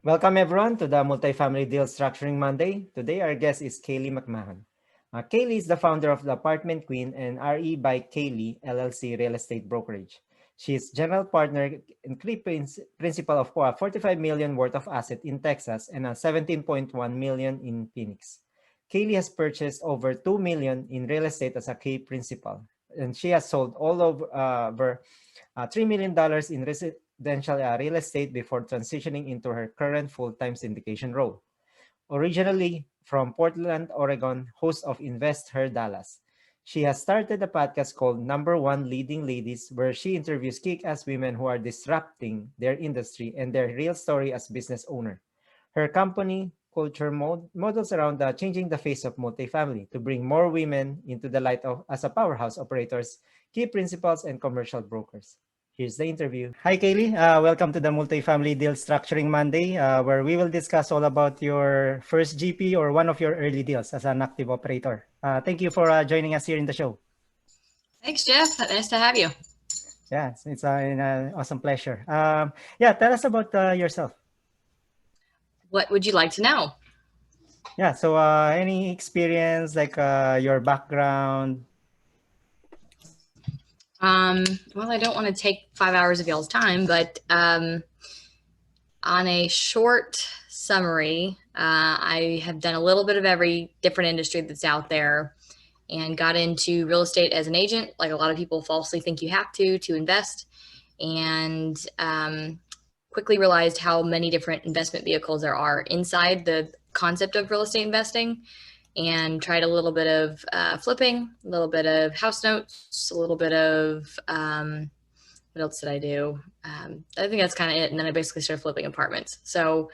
Welcome everyone to the Multifamily Deal Structuring Monday. Today our guest is Kaylee McMahon. Kaylee is the founder of the Apartment Queen and RE by Kaylee LLC real estate brokerage. She is general partner and principal of 45 million worth of asset in Texas and 17.1 million in Phoenix. Kaylee has purchased over 2 million in real estate as a key principal, and she has sold all over $3 million in residential real estate before transitioning into her current full-time syndication role. Originally from Portland, Oregon, host of Invest Her Dallas. She has started a podcast called Number One Leading Ladies, where she interviews kick-ass women who are disrupting their industry and their real story as business owner. Her company culture models around changing the face of multifamily to bring more women into the light of as a powerhouse operators, key principals, and commercial brokers. Here's the interview. Hi, Kaylee. Welcome to the Multifamily Deal Structuring Monday, where we will discuss all about your first GP or one of your early deals as an active operator. Thank you for joining us here in the show. Thanks, Jeff. Nice to have you. Yeah, it's an awesome pleasure. Tell us about yourself. What would you like to know? Yeah, so any experience, like your background? Well, I don't want to take 5 hours of y'all's time, but on a short summary, I have done a little bit of every different industry that's out there and got into real estate as an agent, like a lot of people falsely think you have to invest, and quickly realized how many different investment vehicles there are inside the concept of real estate investing, and tried a little bit of flipping, a little bit of house notes, a little bit of what else did I do? I think that's kind of it. And then I basically started flipping apartments. So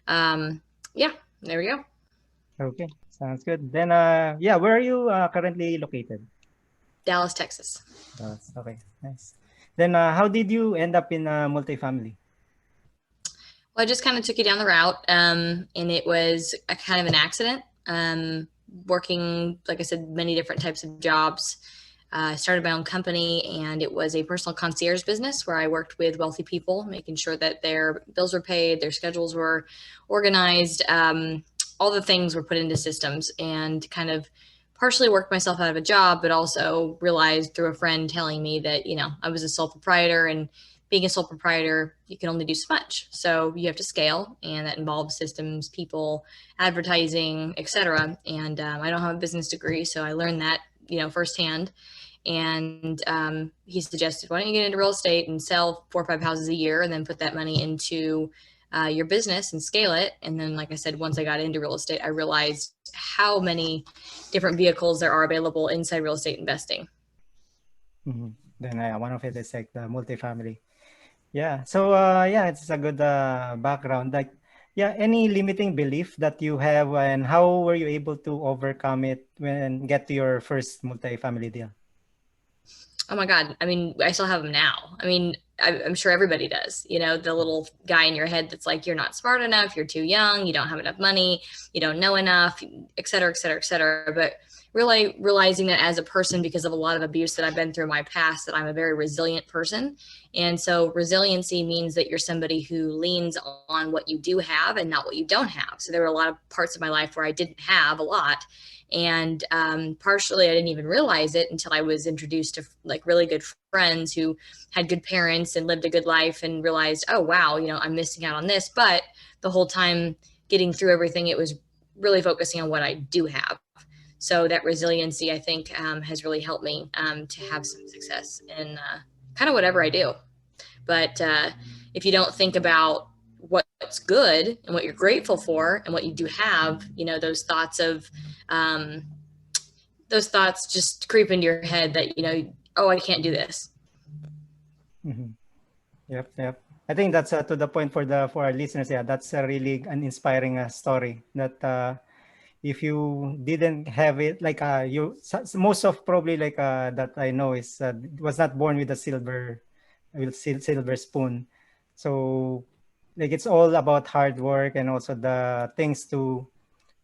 yeah, there we go. Okay, sounds good. Then where are you currently located? Dallas, Texas. Dallas. Okay, nice. Then how did you end up in multifamily? Well, I just kind of took you down the route, and it was a kind of an accident. Working, like I said, many different types of jobs. I started my own company, and it was a personal concierge business where I worked with wealthy people, making sure that their bills were paid, their schedules were organized, all the things were put into systems, and kind of partially worked myself out of a job, but also realized through a friend telling me that, I was a sole proprietor, and being a sole proprietor, you can only do so much. So you have to scale, and that involves systems, people, advertising, etc. And I don't have a business degree, so I learned that, firsthand. And he suggested, why don't you get into real estate and sell 4 or 5 houses a year, and then put that money into your business and scale it. And then, like I said, once I got into real estate, I realized how many different vehicles there are available inside real estate investing. Mm-hmm. Then one of it is like the multifamily. Yeah. So it's a good background. Like, any limiting belief that you have, and how were you able to overcome it when get to your first multifamily deal? Oh my God. I mean, I still have them now. I mean, I'm sure everybody does, the little guy in your head that's like, you're not smart enough, you're too young, you don't have enough money, you don't know enough, et cetera, et cetera, et cetera. But really realizing that as a person, because of a lot of abuse that I've been through in my past, that I'm a very resilient person. And so resiliency means that you're somebody who leans on what you do have and not what you don't have. So there were a lot of parts of my life where I didn't have a lot. And partially I didn't even realize it until I was introduced to like really good friends who had good parents and lived a good life, and realized, oh wow, I'm missing out on this. But the whole time getting through everything, it was really focusing on what I do have. So that resiliency, I think, has really helped me to have some success in kind of whatever I do. But if you don't think about what's good and what you're grateful for and what you do have, those thoughts just creep into your head that, oh, I can't do this. Mm-hmm. Yep. I think that's to the point for our listeners. Yeah, that's really an inspiring story. That if you didn't have it, like most of probably like that I know is was not born with a silver spoon. So like it's all about hard work, and also the things to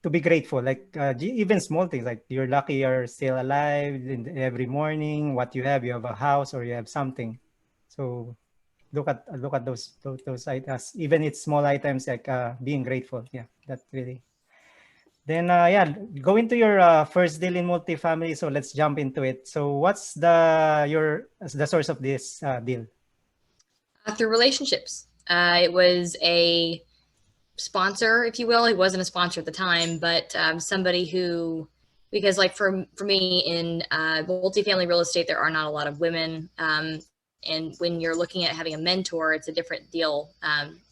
be grateful, like even small things, like you're lucky you're still alive every morning, what you have a house or you have something. So look at those items, even it's small items like being grateful. Yeah, that really. Then yeah, go into your first deal in multifamily. So let's jump into it. So what's the source of this deal? Through relationships. It was a sponsor, if you will. He wasn't a sponsor at the time, but somebody who, because like for me in multifamily real estate, there are not a lot of women. And when you're looking at having a mentor, it's a different deal.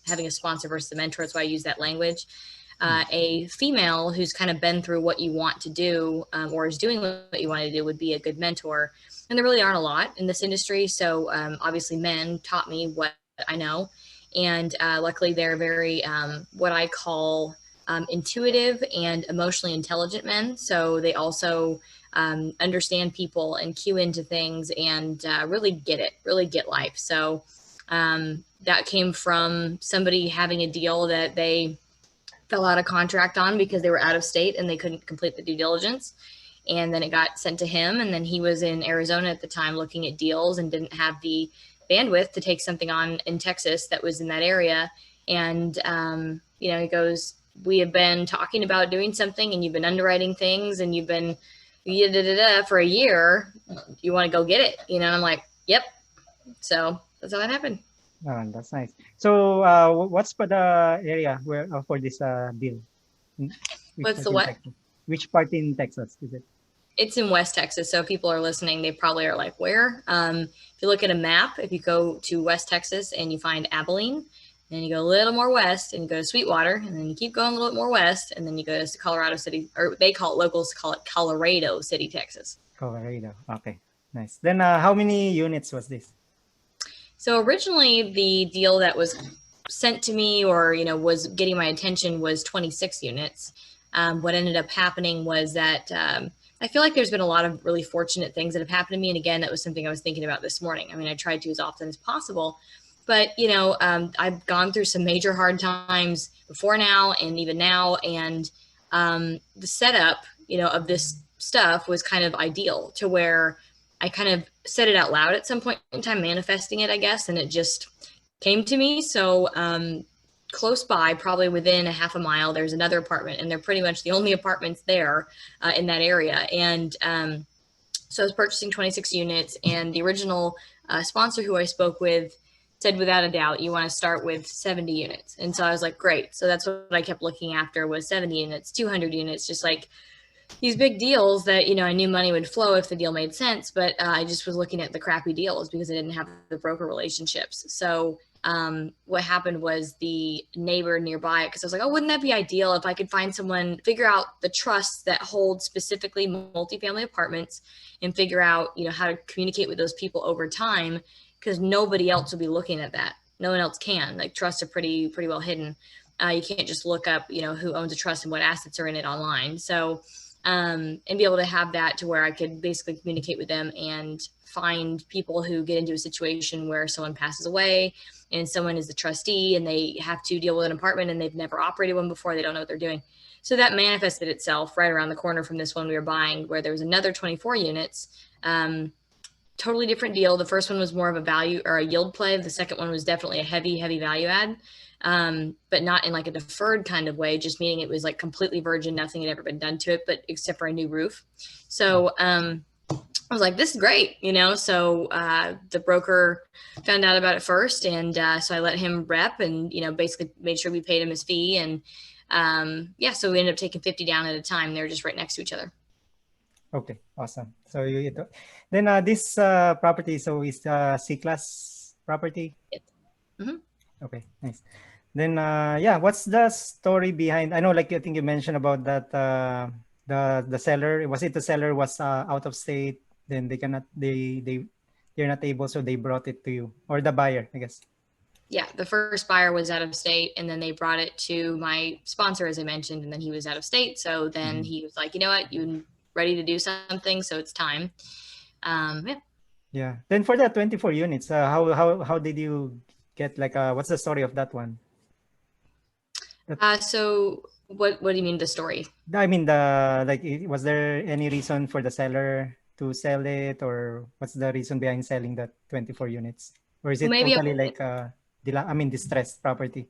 Having a sponsor versus a mentor, that's why I use that language. A female who's kind of been through what you want to do or is doing what you want to do would be a good mentor. And there really aren't a lot in this industry. So obviously men taught me what I know. And luckily they're very, what I call intuitive and emotionally intelligent men. So they also understand people and cue into things and really get it, really get life. So that came from somebody having a deal that they fell out of contract on because they were out of state and they couldn't complete the due diligence. And then it got sent to him. And then he was in Arizona at the time looking at deals and didn't have the bandwidth to take something on in Texas that was in that area. And, he goes, we have been talking about doing something and you've been underwriting things and you've been for a year. You want to go get it? I'm like, yep. So that's how that happened. Oh, that's nice. So what's for the area where for this deal? What's the what? Which part in Texas is it? It's in West Texas. So if people are listening, they probably are like, where? If you look at a map, if you go to West Texas and you find Abilene, then you go a little more west and you go to Sweetwater, and then you keep going a little bit more west, and then you go to Colorado City, or locals call it Colorado City, Texas. Colorado. Okay, nice. Then how many units was this? So originally the deal that was sent to me or, was getting my attention was 26 units. What ended up happening was that I feel like there's been a lot of really fortunate things that have happened to me. And again, that was something I was thinking about this morning. I mean, I tried to as often as possible, but I've gone through some major hard times before now and even now. And the setup, of this stuff was kind of ideal to where I kind of said it out loud at some point in time, manifesting it, I guess. And it just came to me. So close by, probably within a half a mile, there's another apartment, and they're pretty much the only apartments there in that area. And so I was purchasing 26 units, and the original sponsor who I spoke with said, without a doubt, you want to start with 70 units. And so I was like, great. So that's what I kept looking after was 70 units, 200 units, just like these big deals that, I knew money would flow if the deal made sense, but I just was looking at the crappy deals because I didn't have the broker relationships. So what happened was the neighbor nearby, because I was like, oh, wouldn't that be ideal if I could find someone, figure out the trusts that hold specifically multifamily apartments and figure out, how to communicate with those people over time, because nobody else will be looking at that. No one else can. Like, trusts are pretty well hidden. You can't just look up, who owns a trust and what assets are in it online. So, and be able to have that to where I could basically communicate with them and find people who get into a situation where someone passes away and someone is the trustee and they have to deal with an apartment and they've never operated one before. They don't know what they're doing. So that manifested itself right around the corner from this one we were buying, where there was another 24 units, totally different deal. The first one was more of a value or a yield play. The second one was definitely a heavy value add. But not in like a deferred kind of way, just meaning it was like completely virgin, nothing had ever been done to it, but except for a new roof. So I was like, this is great, so the broker found out about it first, and so I let him rep and basically made sure we paid him his fee, and so we ended up taking 50 down at a time. They were just right next to each other. Okay, awesome. So then this property, so is C-class property? Yes. Mm-hmm. Okay, nice. Then what's the story behind? I know, like, I think you mentioned about that the seller, was it the seller was out of state, then they're not able, so they brought it to you, or the buyer, I guess. Yeah, the first buyer was out of state, and then they brought it to my sponsor, as I mentioned, and then he was out of state. So then he was like, you know what, you ready to do something, so it's time. Yeah. Then for the 24 units, how did you get, like, what's the story of that one? So what do you mean, the story? I mean, was there any reason for the seller to sell it, or what's the reason behind selling the 24 units? or is Well, it maybe totally like distressed property?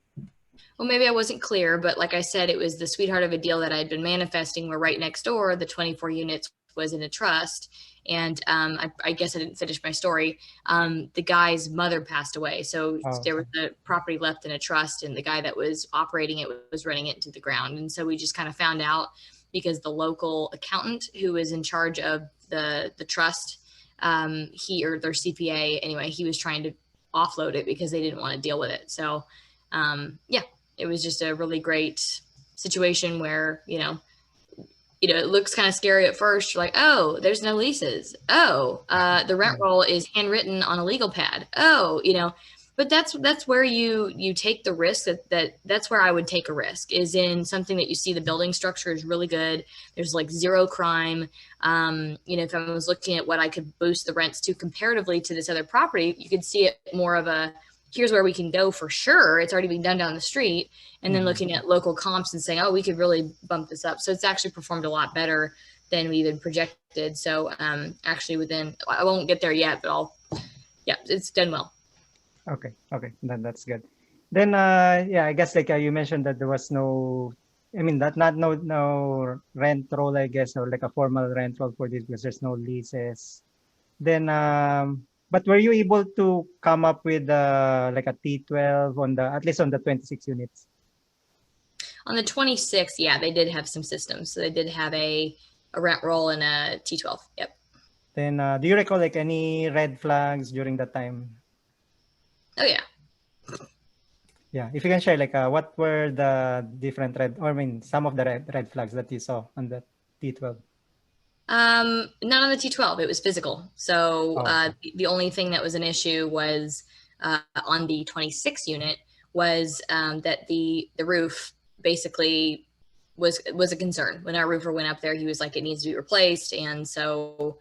Well, maybe I wasn't clear, but like I said, it was the sweetheart of a deal that I'd been manifesting where right next door, the 24 units was in a trust. And I guess I didn't finish my story. The guy's mother passed away. So Oh, there was sorry. a property left in a trust, and the guy that was operating it was running it into the ground. And so we just kind of found out because the local accountant who was in charge of the trust, he or their CPA, anyway, he was trying to offload it because they didn't want to deal with it. So, yeah, it was just a really great situation where, it looks kind of scary at first. You're like, oh, there's no leases. Oh, the rent Yeah. roll is handwritten on a legal pad. Oh, but that's where you take the risk. That's where I would take a risk, is in something that you see the building structure is really good. There's like zero crime. If I was looking at what I could boost the rents to comparatively to this other property, you could see it more of a, here's where we can go for sure. It's already being done down the street. And then Mhm. looking at local comps and saying, oh, we could really bump this up. So it's actually performed a lot better than we even projected. So actually I won't get there yet, but yeah, it's done well. Okay. Okay. That's good. Then, yeah, I guess like you mentioned that there was no, I mean, that not no rent roll, I guess, or like a formal rent roll for this because there's no leases. Then, but were you able to come up with like a T12 on the at least on the 26 units? On the 26th, yeah, they did have some systems. So they did have a rent roll and a T12. Yep. Then, do you recall like any red flags during that time? Oh, yeah. Yeah, if you can share like what were the different red, or I mean, some of the red flags that you saw on the T12? Not on the T12. It was physical. So Oh, okay. the only thing that was an issue was on the 26 unit was that the roof basically was a concern. When our roofer went up there, he was like, it needs to be replaced. And so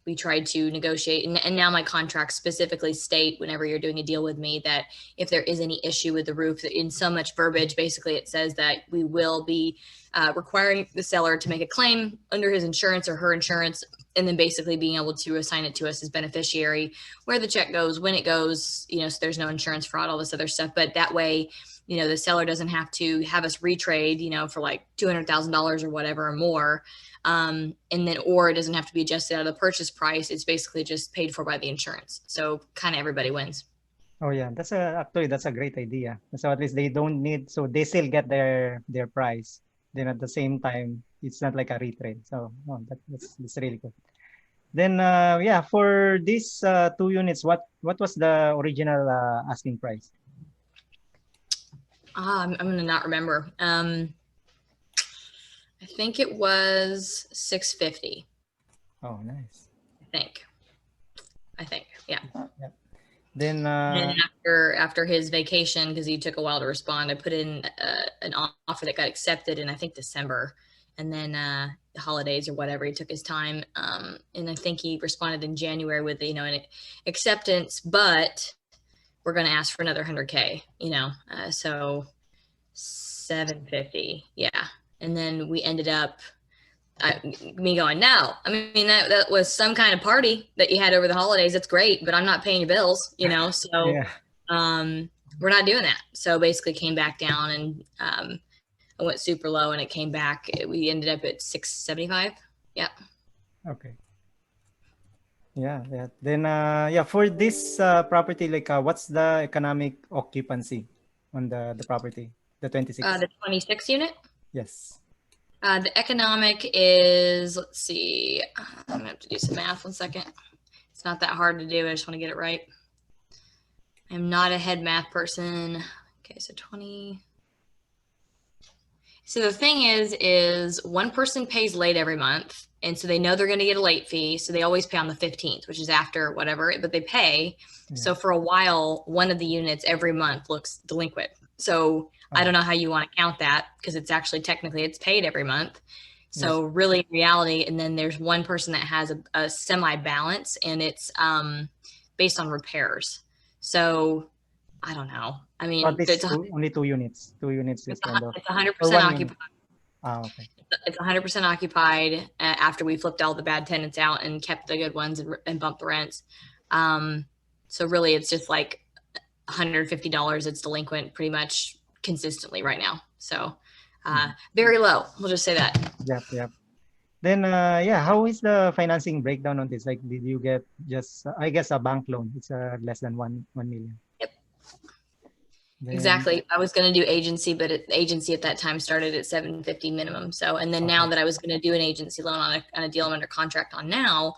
we tried to negotiate. And now my contracts specifically state, whenever you're doing a deal with me, that if there is any issue with the roof, in so much verbiage, basically it says that we will be requiring the seller to make a claim under his insurance or her insurance, and then basically being able to assign it to us as beneficiary, where the check goes, when it goes, so there's no insurance fraud, all this other stuff. But that way, the seller doesn't have to have us retrade, for like $200,000 or whatever or more. And then, or it doesn't have to be adjusted out of the purchase price. It's basically just paid for by the insurance. So kind of everybody wins. Oh yeah, actually that's a great idea. So at least they don't need, so they still get their price. Then at the same time, it's not like a retrade. So oh, that's really good. Then yeah, for these two units, what was the original asking price? I'm going to not remember. I think it was 650. Oh, nice. I think, yeah. Yeah. Then And after his vacation, because he took a while to respond, I put in an offer that got accepted in I think December, and then the holidays or whatever, he took his time, and I think he responded in January with an acceptance, but we're going to ask for another 100K, so 750, yeah, and then we ended up me going, no, I mean, that was some kind of party that you had over the holidays. That's great, but I'm not paying your bills, so yeah. we're not doing that. So basically came back down, and I went super low, and it came back. We ended up at 675. Yeah. Okay. Yeah, yeah. Then yeah, for this property, like what's the economic occupancy on the property? The 26. The 26 unit. Yes. The economic is, let's see, I'm gonna have to do some math 1 second. It's not that hard to do. I just want to get it right. I'm not a head math person. Okay, so 20. So the thing is one person pays late every month, and so they know they're going to get a late fee. So they always pay on the 15th, which is after whatever, but they pay. Yeah. So for a while, one of the units every month looks delinquent. So I don't know how you want to count that, because it's actually technically it's paid every month. So Yes. really in reality, and then there's one person that has a semi balance, and it's based on repairs. So I don't know. I So at mean, least only two units. Two units is kind of, it's or 100% one unit. occupied. Ah, okay. It's 100% occupied after we flipped all the bad tenants out and kept the good ones and bumped the rents. So really, it's just like $150 it's delinquent pretty much consistently right now. So very low. We'll just say that. Yep, yep. Then, yeah, how is the financing breakdown on this? Like, did you get just, I guess, a bank loan? It's less than 1 million. Yep. Then, Exactly. I was going to do agency, but agency at that time started at 750 minimum. So, and then now okay. that I was going to do an agency loan on a deal I'm under contract on now,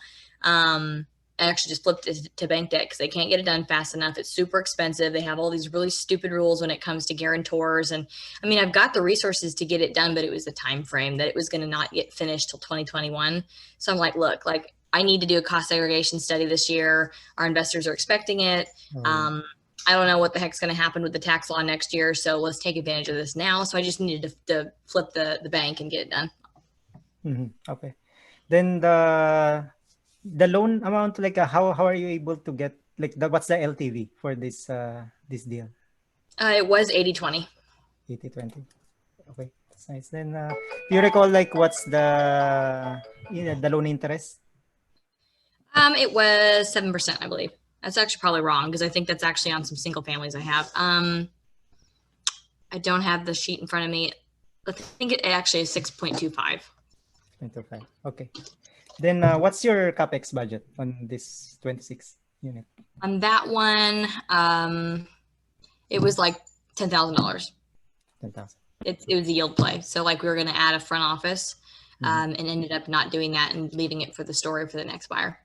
I actually just flipped it to bank debt because they can't get it done fast enough. It's super expensive. They have all these really stupid rules when it comes to guarantors. And I mean, I've got the resources to get it done, but it was the time frame that it was going to not get finished till 2021. So I'm like, look, like I need to do a cost segregation study this year. Our investors are expecting it. I don't know what the heck's going to happen with the tax law next year. So let's take advantage of this now. So I just needed to flip the bank and get it done. Okay. Then the loan amount, like how are you able to get like what's the LTV for this this deal? It was 80-20. 80-20. Okay, that's nice. Then do you recall like what's the loan interest? It was 7%, I believe. That's actually probably wrong because I think that's actually on some single families I have. I don't have the sheet in front of me. I think it actually is 6.25. 6.25. Okay. Then what's your CapEx budget on this 26 unit? On that one, it was like $10,000. 10,000. It was a yield play. So like we were going to add a front office and ended up not doing that and leaving it for the story for the next buyer.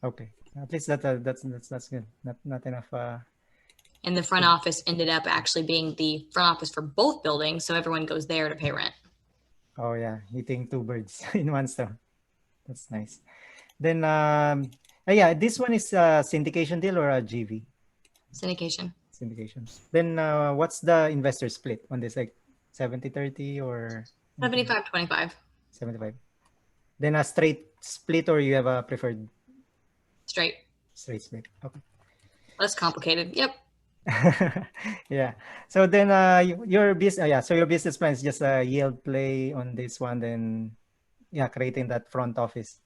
Okay. At least that's good. Not enough. And the front office ended up actually being the front office for both buildings. So everyone goes there to pay rent. Oh yeah, hitting two birds in one stone. That's nice. Then yeah, this one is a syndication deal or a GV? Syndication. Syndication. Then what's the investor split on this? Like 70-30 or 75-25. 75. Then a straight split or you have a preferred? Straight split. Okay. Less complicated. Yep. Yeah. So then your business, yeah. So your business plan is just a yield play on this one. Then yeah, creating that front office.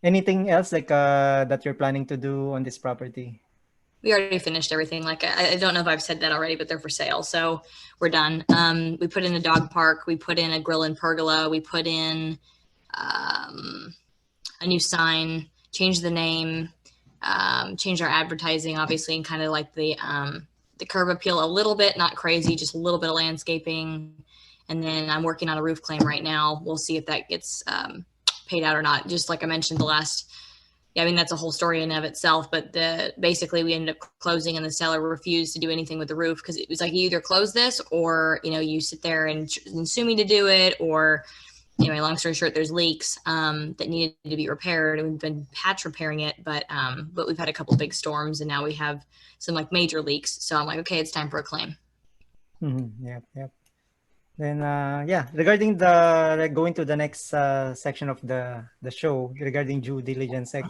Anything else like that you're planning to do on this property? We already finished everything. Like I don't know if I've said that already, but they're for sale. So we're done. We put in a dog park. We put in a grill and pergola. We put in a new sign, changed the name, changed our advertising, obviously, and kind of like the curb appeal a little bit, not crazy, just a little bit of landscaping. And then I'm working on a roof claim right now. We'll see if that gets paid out or not. Just like I mentioned I mean, that's a whole story in and of itself, but basically we ended up closing and the seller refused to do anything with the roof because it was like, you either close this or, you sit there and sue me to do it. Or anyway, long story short, there's leaks that needed to be repaired, and we've been patch repairing it, but we've had a couple big storms and now we have some like major leaks. So I'm like, okay, it's time for a claim. Yep. Then yeah, regarding the like going to the next section of the show regarding due diligence, like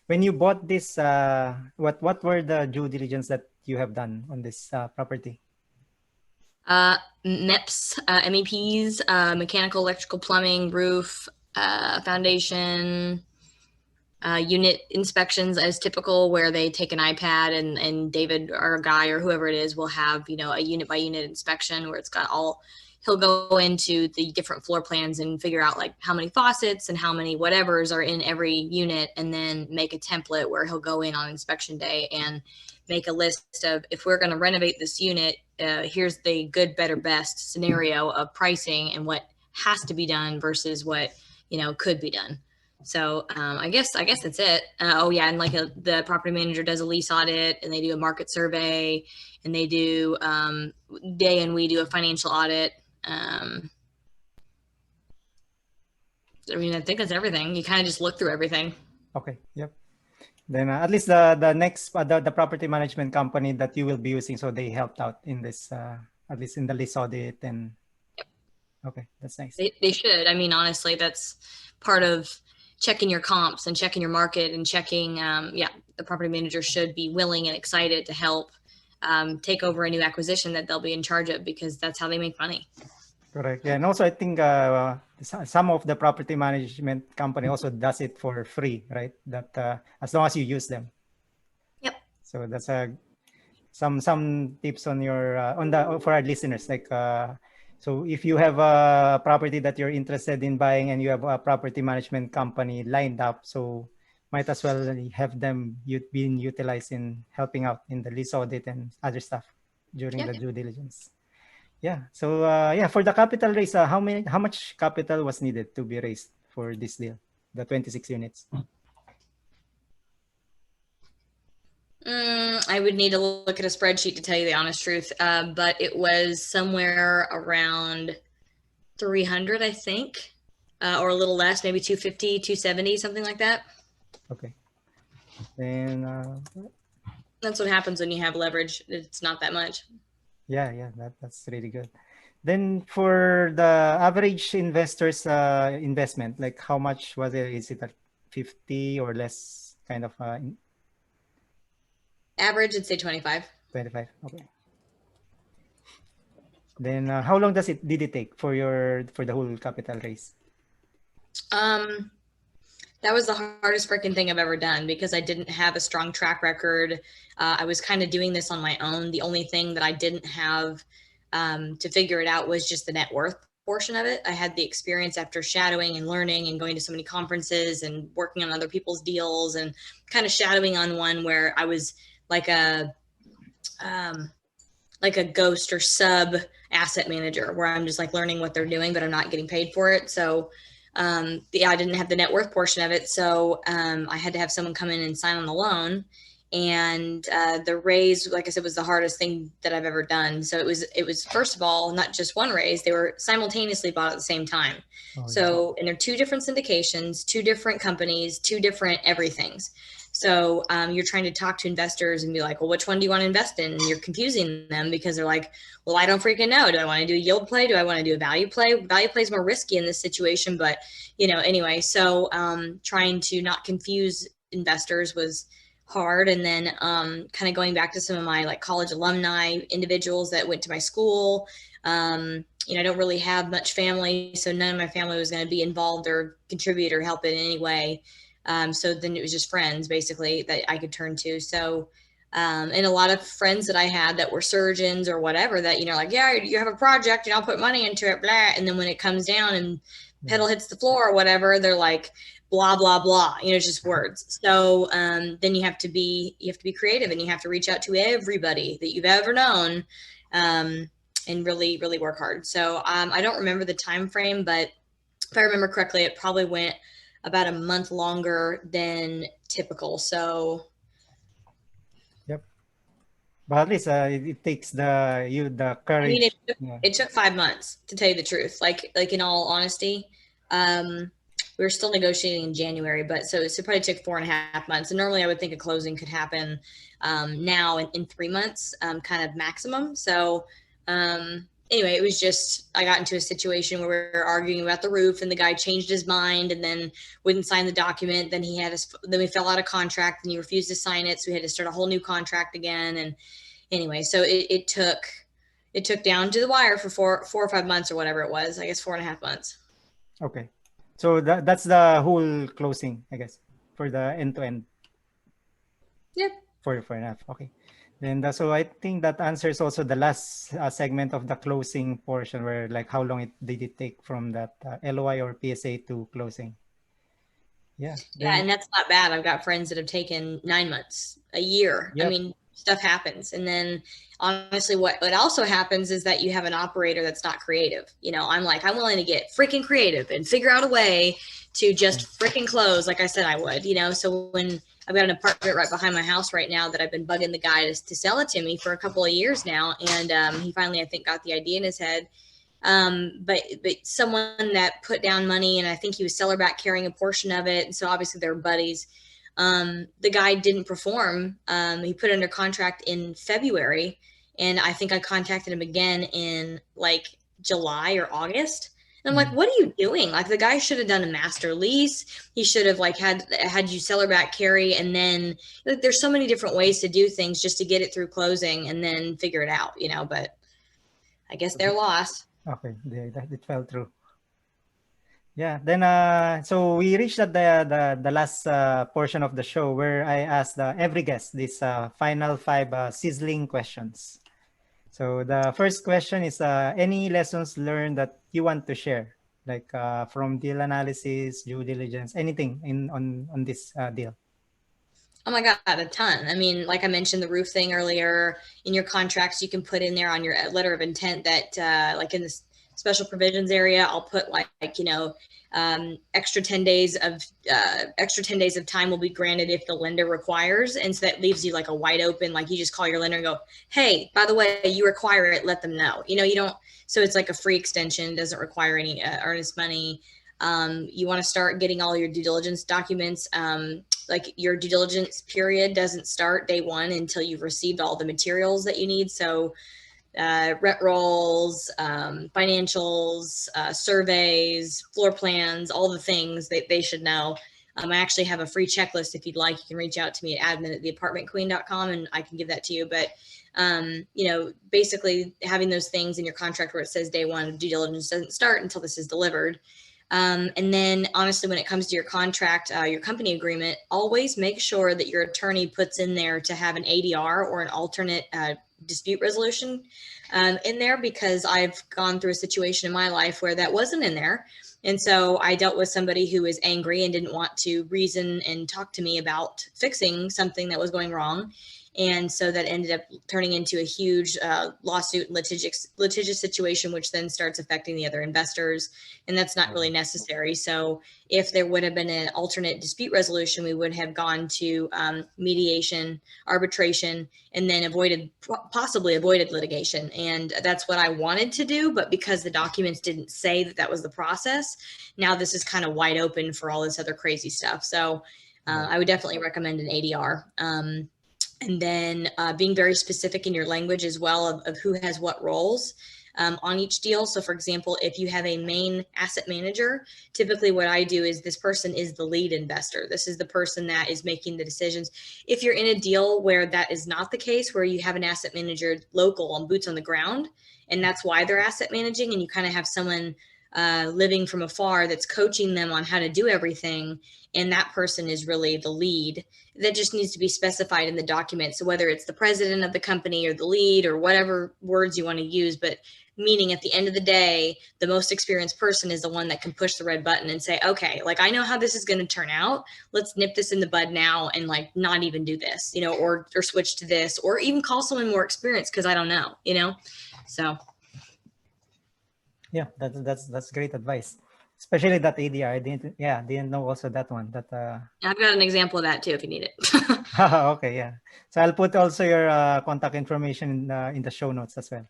when you bought this, what were the due diligence that you have done on this property? MEPs, MEPs, mechanical, electrical, plumbing, roof, foundation, unit inspections as typical, where they take an iPad and David, our guy, or whoever it is, will have, a unit by unit inspection where it's got he'll go into the different floor plans and figure out like how many faucets and how many whatevers are in every unit, and then make a template where he'll go in on inspection day and make a list of, if we're going to renovate this unit, here's the good, better, best scenario of pricing and what has to be done versus what, could be done. So I guess that's it. Oh yeah, and like the property manager does a lease audit, and they do a market survey, and they do we do a financial audit. I mean, I think that's everything. You kind of just look through everything. Okay. Yep. Then at least the next the property management company that you will be using, so they helped out in this at least in the lease audit and. Yep. Okay, that's nice. They should. I mean, honestly, that's part of checking your comps and checking your market and checking. The property manager should be willing and excited to help take over a new acquisition that they'll be in charge of, because that's how they make money. Correct. Yeah, and also I think some of the property management company also does it for free, right? That as long as you use them. Yep. So that's some tips on your on the for our listeners. Like so if you have a property that you're interested in buying and you have a property management company lined up, so might as well have them being utilized in helping out in the lease audit and other stuff during the Yep. due diligence. Yeah. So yeah, for the capital raise, how much capital was needed to be raised for this deal, the 26 units? I would need to look at a spreadsheet to tell you the honest truth, but it was somewhere around 300, I think, or a little less, maybe 250, 270, something like that. Okay. Then That's what happens when you have leverage. It's not that much. yeah, that's really good. Then for the average investor's investment, like how much was it? Is it at 50 or less kind of Average, I'd say 25. 25? Okay. Then how long did it take for the whole capital raise? Um, that was the hardest freaking thing I've ever done because I didn't have a strong track record. I was kind of doing this on my own. The only thing that I didn't have to figure it out was just the net worth portion of it. I had the experience after shadowing and learning and going to so many conferences and working on other people's deals and kind of shadowing on one where I was like a ghost or sub asset manager where I'm just like learning what they're doing, but I'm not getting paid for it. So yeah, I didn't have the net worth portion of it. So I had to have someone come in and sign on the loan. And the raise, like I said, was the hardest thing that I've ever done. So it was first of all, not just one raise, they were simultaneously bought at the same time. Oh, So, and they're two different syndications, two different companies, two different everythings. So you're trying to talk to investors and be like, well, which one do you want to invest in? And you're confusing them because they're like, well, I don't freaking know. Do I want to do a yield play? Do I want to do a value play? Value play is more risky in this situation, but anyway, so trying to not confuse investors was hard. And then kind of going back to some of my like college alumni individuals that went to my school. I don't really have much family, so none of my family was going to be involved or contribute or help in any way. So then it was just friends basically that I could turn to. So, and a lot of friends that I had that were surgeons or whatever that, like, yeah, you have a project and I'll put money into it, blah. And then when it comes down and pedal hits the floor or whatever, they're like, blah, blah, blah, just words. So, then you have to be creative and you have to reach out to everybody that you've ever known, and really, really work hard. So, I don't remember the time frame, but if I remember correctly, it probably went about a month longer than typical. So yep. But at least it takes the courage. I mean, it took 5 months to tell you the truth. Like in all honesty, we were still negotiating in January, but so it probably took 4.5 months. And normally I would think a closing could happen now in 3 months, kind of maximum. So anyway, it was just, I got into a situation where we were arguing about the roof and the guy changed his mind and then wouldn't sign the document. Then then we fell out of contract and he refused to sign it. So we had to start a whole new contract again. And anyway, so it took down to the wire for 4 or 5 months or whatever it was, I guess 4.5 months. Okay. So that's the whole closing, I guess, for the end to end. Yep. 4.5. Okay. Then so I think that answers also the last segment of the closing portion, where like how long did it take from that LOI or PSA to closing? Yeah. Yeah, and that's not bad. I've got friends that have taken 9 months, a year. Yep. I mean, stuff happens. And then honestly, what also happens is that you have an operator that's not creative. I'm like, I'm willing to get freaking creative and figure out a way to just freaking close like I said I would, So when I've got an apartment right behind my house right now that I've been bugging the guy to sell it to me for a couple of years now. And he finally, I think, got the idea in his head. But someone that put down money, and I think he was seller back carrying a portion of it. And so obviously they're buddies. The guy didn't perform. He put under contract in February, and I think I contacted him again in like July or August. And I'm like, what are you doing? Like, the guy should have done a master lease. He should have like had you seller back carry. And then like, there's so many different ways to do things just to get it through closing and then figure it out, but I guess they're lost. Okay. It fell through. Yeah. Then so we reached at the last portion of the show where I asked every guest these final 5 sizzling questions. So the first question is any lessons learned that you want to share, like from deal analysis, due diligence, anything in on this deal? Oh my God, a ton. I mean, like I mentioned, the roof thing earlier. In your contracts, you can put in there on your letter of intent that, like in this special provisions area, I'll put like extra 10 days of time will be granted if the lender requires, and so that leaves you like a wide open. Like you just call your lender and go, "Hey, by the way, you require it. Let them know." You don't. So it's like a free extension. Doesn't require any earnest money. You want to start getting all your due diligence documents. Like your due diligence period doesn't start day one until you've received all the materials that you need. So rent rolls, financials, surveys, floor plans, all the things that they should know. I actually have a free checklist. If you'd like, you can reach out to me at admin@theapartmentqueen.com and I can give that to you. But, basically having those things in your contract where it says day one due diligence doesn't start until this is delivered. And then honestly, when it comes to your contract, your company agreement, always make sure that your attorney puts in there to have an ADR or an alternate dispute resolution in there, because I've gone through a situation in my life where that wasn't in there. And so I dealt with somebody who was angry and didn't want to reason and talk to me about fixing something that was going wrong. And so that ended up turning into a huge lawsuit and litigious situation, which then starts affecting the other investors. And that's not really necessary. So if there would have been an alternate dispute resolution, we would have gone to mediation, arbitration, and then possibly avoided litigation. And that's what I wanted to do. But because the documents didn't say that that was the process, now this is kind of wide open for all this other crazy stuff. So I would definitely recommend an ADR. And then being very specific in your language as well of who has what roles on each deal. So for example, if you have a main asset manager, typically what I do is this person is the lead investor. This is the person that is making the decisions. If you're in a deal where that is not the case, where you have an asset manager local on boots on the ground, and that's why they're asset managing, and you kind of have someone living from afar that's coaching them on how to do everything, and that person is really the lead, that just needs to be specified in the document. So whether it's the president of the company or the lead or whatever words you want to use, but meaning at the end of the day, the most experienced person is the one that can push the red button and say, okay, like I know how this is going to turn out. Let's nip this in the bud now and like not even do this, or switch to this, or even call someone more experienced because I don't know, So Yeah, that's great advice. Especially that ADR. I didn't know also that one. That I've got an example of that too if you need it. okay, yeah. So I'll put also your contact information in the show notes as well.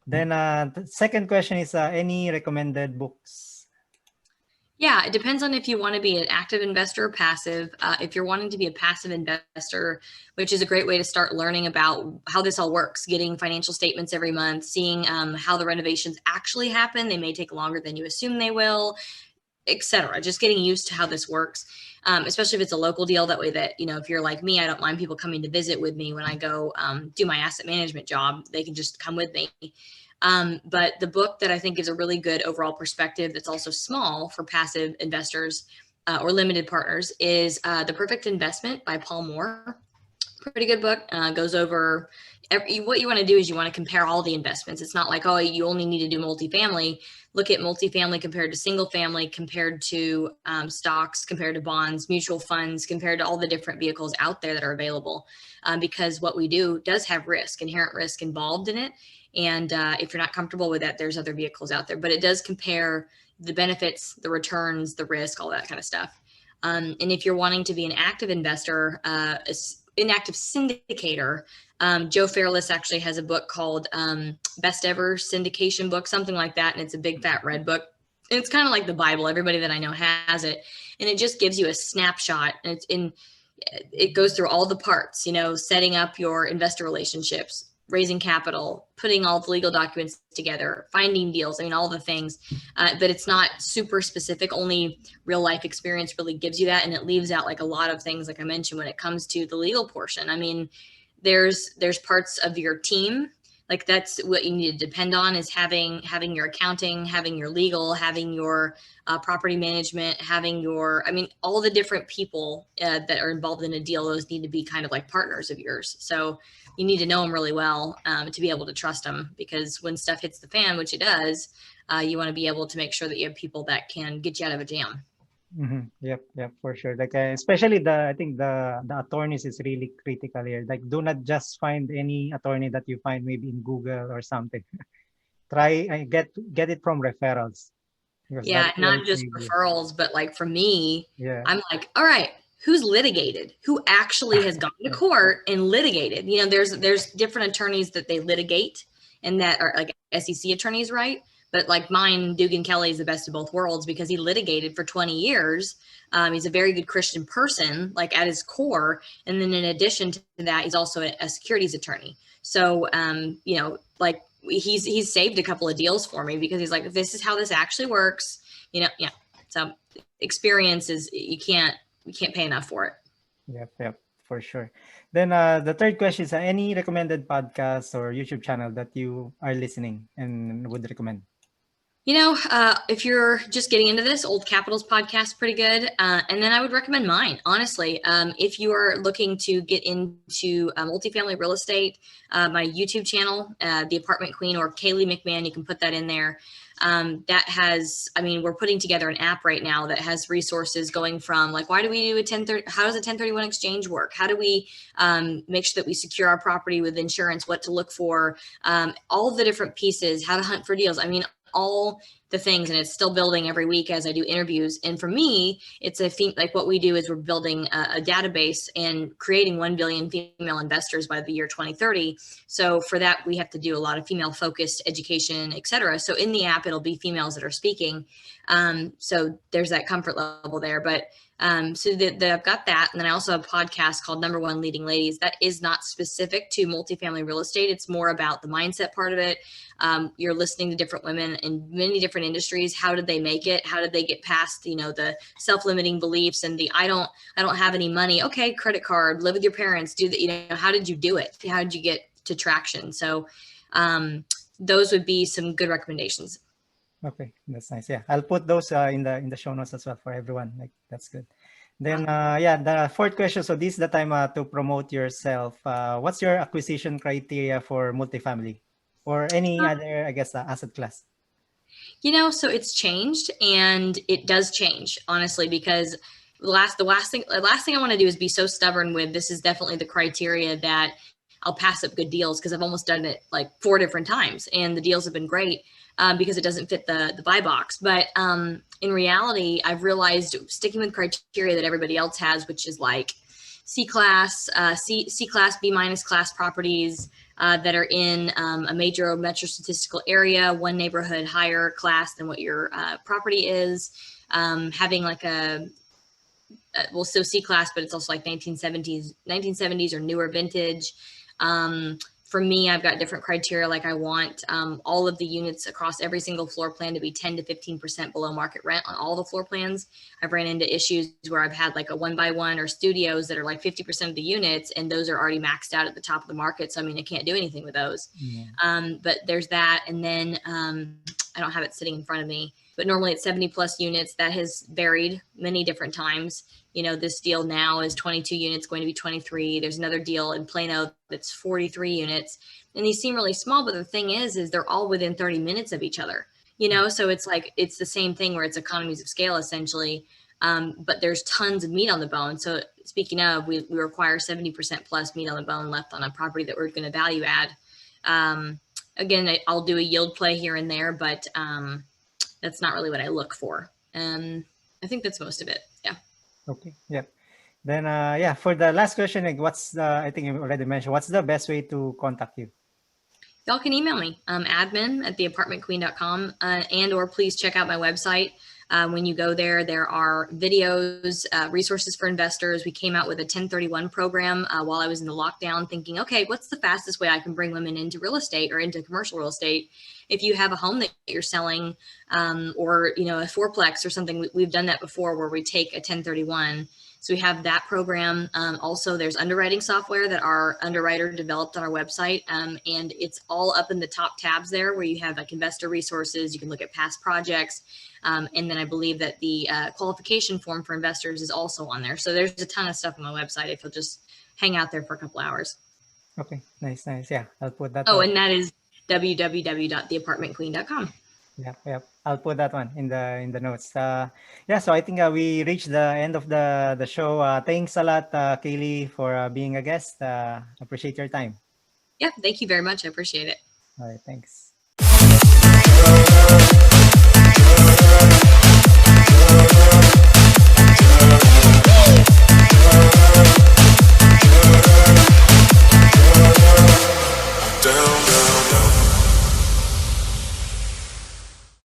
Then the second question is any recommended books? Yeah, it depends on if you want to be an active investor or passive. If you're wanting to be a passive investor, which is a great way to start learning about how this all works, getting financial statements every month, seeing how the renovations actually happen. They may take longer than you assume they will, etc. Just getting used to how this works, especially if it's a local deal. That way that, if you're like me, I don't mind people coming to visit with me when I go do my asset management job. They can just come with me. But the book that I think is a really good overall perspective that's also small for passive investors or limited partners is The Perfect Investment by Paul Moore. Pretty good book. Goes over what you want to do is you want to compare all the investments. It's not like, oh, you only need to do multifamily. Look at multifamily compared to single family, compared to stocks, compared to bonds, mutual funds, compared to all the different vehicles out there that are available. Because what we do does have inherent risk involved in it. And if you're not comfortable with that, there's other vehicles out there. But it does compare the benefits, the returns, the risk, all that kind of stuff. And if you're wanting to be an active investor, inactive syndicator, Joe Fairless actually has a book called Best Ever Syndication Book, something like that. And it's a big fat red book. And it's kind of like the Bible. Everybody that I know has it. And it just gives you a snapshot. And it goes through all the parts, setting up your investor relationships, raising capital, putting all the legal documents together, finding deals, all the things. But it's not super specific. Only real life experience really gives you that. And it leaves out like a lot of things, like I mentioned, when it comes to the legal portion. There's parts of your team Like that's what you need to depend on, is having your accounting, having your legal, having your property management, having your, I mean, all the different people that are involved in a deal, those need to be kind of like partners of yours. So you need to know them really well to be able to trust them, because when stuff hits the fan, which it does, you want to be able to make sure that you have people that can get you out of a jam. Yep, yep, for sure. Like especially I think the attorneys is really critical here. Like, do not just find any attorney that you find maybe in Google or something. Try get it from referrals, because Yeah, that will not just save you. referrals, but like for me, Yeah, I'm like, all right, who's litigated? Who actually has gone to yeah, court and litigated? You know, there's different attorneys that they litigate and that are like SEC attorneys, right? But like mine, Dugan Kelly is the best of both worlds because he litigated for 20 years. He's a very good Christian person, like at his core. And then in addition to that, he's also a securities attorney. So, you know, like he's saved a couple of deals for me because he's like, this is how this actually works, you know. Yeah, so experience is, you can't pay enough for it. yep, yep, for sure. Then the third question is, any recommended podcast or YouTube channel that you are listening and would recommend? You know, if you're just getting into this, Old Capital's podcast, pretty good. And then I would recommend mine, honestly. If you are looking to get into multifamily real estate, my YouTube channel, The Apartment Queen, or Kaylee McMahon, you can put that in there. That has, I mean, we're putting together an app right now that has resources going from like, why do we do a 1030, how does a 1031 exchange work? How do we make sure that we secure our property with insurance, what to look for, all of the different pieces, how to hunt for deals. I mean, all the things, and it's still building every week as I do interviews. And for me, it's like what we do is we're building a database and creating 1 billion female investors by the year 2030. So for that, we have to do a lot of female focused education, et cetera. So in the app, it'll be females that are speaking. So there's that comfort level there. But so I've got that. And then I also have a podcast called Number One Leading Ladies. That is not specific to multifamily real estate. It's more about the mindset part of it. You're listening to different women in many different industries. How did they make it? How did they get past, you know, the self-limiting beliefs and the, I don't have any money. Okay. Credit card, live with your parents, do that. You know, how did you do it? How did you get to traction? So, those would be some good recommendations. Okay, that's nice. Yeah, I'll put those in the show notes as well for everyone. Like, that's good. Then yeah, the fourth question. So this is the time to promote yourself. What's your acquisition criteria for multifamily or any other, I guess, asset class? You know, so it's changed, and it does change, honestly, because the last thing I want to do is be so stubborn with, this is definitely the criteria, that I'll pass up good deals, because I've almost done it like 4 different times and the deals have been great because it doesn't fit the buy box. But in reality, I've realized sticking with criteria that everybody else has, which is like C class, C class, B minus class properties that are in a major metro statistical area, one neighborhood higher class than what your property is, having like well, so C class, but it's also like 1970s or newer vintage. For me, I've got different criteria. Like I want all of the units across every single floor plan to be 10 to 15% below market rent on all the floor plans. I've ran into issues where I've had like a 1x1 or studios that are like 50% of the units, and those are already maxed out at the top of the market. So, I mean, I can't do anything with those. But there's that. And then I don't have it sitting in front of me, but normally it's 70 plus units. That has varied many different times. You know, this deal now is 22 units, going to be 23. There's another deal in Plano that's 43 units. And these seem really small, but the thing is they're all within 30 minutes of each other, you know? So it's like, it's the same thing where it's economies of scale essentially. But there's tons of meat on the bone. So speaking of, we require 70% plus meat on the bone left on a property that we're going to value add. Again, I'll do a yield play here and there, but that's not really what I look for. I think that's most of it. Yeah. Okay. Yeah. Then yeah, for the last question, like, I think you already mentioned, what's the best way to contact you? Y'all can email me, admin@theapartmentqueen.com, and or please check out my website. When you go there, there are videos, resources for investors. We came out with a 1031 program while I was in the lockdown, thinking, okay, what's the fastest way I can bring women into real estate or into commercial real estate? if you have a home that you're selling, or a fourplex or something, we've done that before where we take a 1031. So we have that program. Also, there's underwriting software that our underwriter developed on our website, and it's all up in the top tabs there where you have like investor resources. You can look at past projects, and then I believe that the qualification form for investors is also on there. So there's a ton of stuff on my website if you'll just hang out there for a couple hours. Okay, nice. Yeah, I'll put that. Oh, and that is www.theapartmentqueen.com. Yeah. I'll put that one in the notes. Yeah, so I think we reached the end of the show. Thanks a lot, Kaylee, for being a guest. Appreciate your time. Yeah, thank you very much. I appreciate it. All right, thanks.